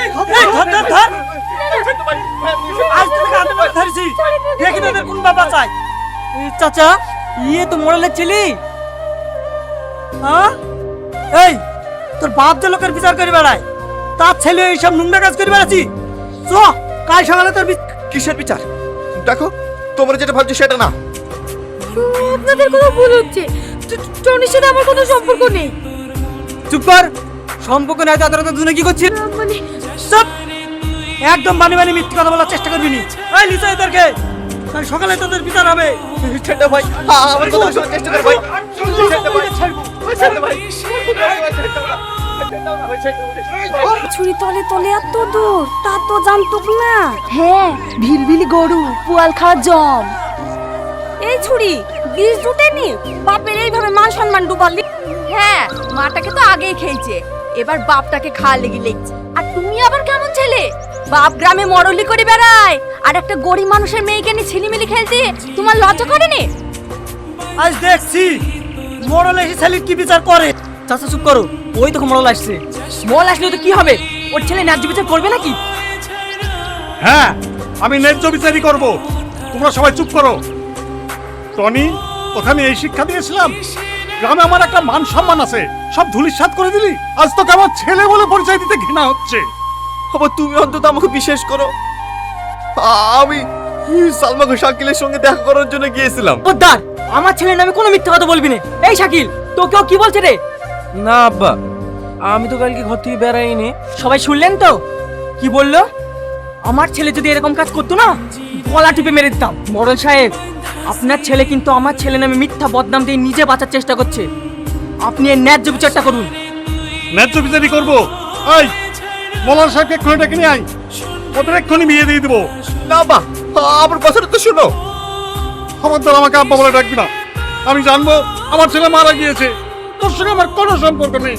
এই ধর ধর ধর আজ থেকে হাতে পায়ে ধরেছি দেখি তোদের কোন বাবা চাই চাচা ইয়ে তো মোড়লের ছেলে হ্যাঁ এই তোর বাপ যে লোকের বিচার করে বেড়ায় তার ছেলে এইসব নোংরা কাজ করে বেড়াচ্ছি চ কাল সকালে তোর কিসের বিচার? দেখো তোমরা যেটা ভাবছো সেটা না। আপনাদের কোনো ভুল হচ্ছে। টনির সাথে আমার কোনো সম্পর্ক নেই। চুপ কর সম্পর্ক নাই তো তোরা দুজনে কি করছিস মানে চুপ একদম বানি বানি মিথ্যে কথা বলার চেষ্টা করবি নি এই লিসা এদেরকে কাল সকালে তোদের বিচার হবে ছেড়ে ভাই, আমার কথা শোনার চেষ্টা কর ভাই। ছেড়ে ভাই, ছেড়ে ভাই। ছুরি তলে তলে এত দূর তা তো জানতুক না। হ্যাঁ ভিলভিলি গরু পুয়াল খাওয়ার জম। এই ছুরি বীজ জুটেনি বাপের এইভাবে মান সম্মান ডুবালি। হ্যাঁ মাটাকে তো আগেই খেয়েছে এবার বাপটাকে খাওয়া লেগে লেগছে। আর তুমি আবার কেমন ছেলে বাপ গ্রামে মরলি করে বেড়ায় আর একটা গরিব মানুষের মেয়েকে নিয়ে ছিলিমিলি খেলতে তোমার লজ্জা করেনি? আজ দেখছি মোড়ল এসে ছেলের কি বিচার করে চাচা চুপ করো ওই তো মোড়ল আসছে মোড়ল আসলে তো কি হবে ওর ছেলে ন্যায্য বিচার করবে নাকি হ্যাঁ আমি ন্যায্য বিচারই করব। তোমরা সবাই চুপ করো। টনি তোকে আমি এই শিক্ষা দিয়েছিলাম গ্রামে আমার একটা মান সম্মান আছে সব ধুলিসাৎ করে দিলি। আজ তোকে আমার ছেলে বলে পরিচয় দিতে ঘৃণা হচ্ছে। আবার তুমি অন্তত আমাকে বিশ্বাস করো। আমি সালমা ঘোষ শাকিলের সঙ্গে দেখা করার জন্য গিয়েছিলাম। পোদ্দার আমার ছেলের নামে কোনো মিথ্যা কথা বলবি না। এই শাকিল তোকেও কি বলছে রে? না আব্বা আমি তো কালকে ঘর থেকে বেড়াইনি। সবাই শুনলেন তো কি বললো? আমার ছেলে যদি এরকম কাজ করতো না গলা টিপে মেরে দিতাম। মোড়ল সাহেব আপনার ছেলে কিন্তু আমার ছেলে নামে মিথ্যা বদনাম দিয়ে নিজে বাঁচার চেষ্টা করছে। আপনি এর ন্যায্য বিচারটা করুন। ন্যায্য বিচারই করবো। এই মোল্লা সাহেবকে এক্ষুনি ডেকে নিয়ে আয়, ওদের এক্ষুনি বিয়ে দিয়ে দিবো। না বা আমার কথাটা তো শোনো। আমার তো আমাকে আব্বা বলে ডাকবি না। আমি জানবো আমার ছেলে মারা গিয়েছে, তোর সঙ্গে আমার কোনো সম্পর্ক নেই।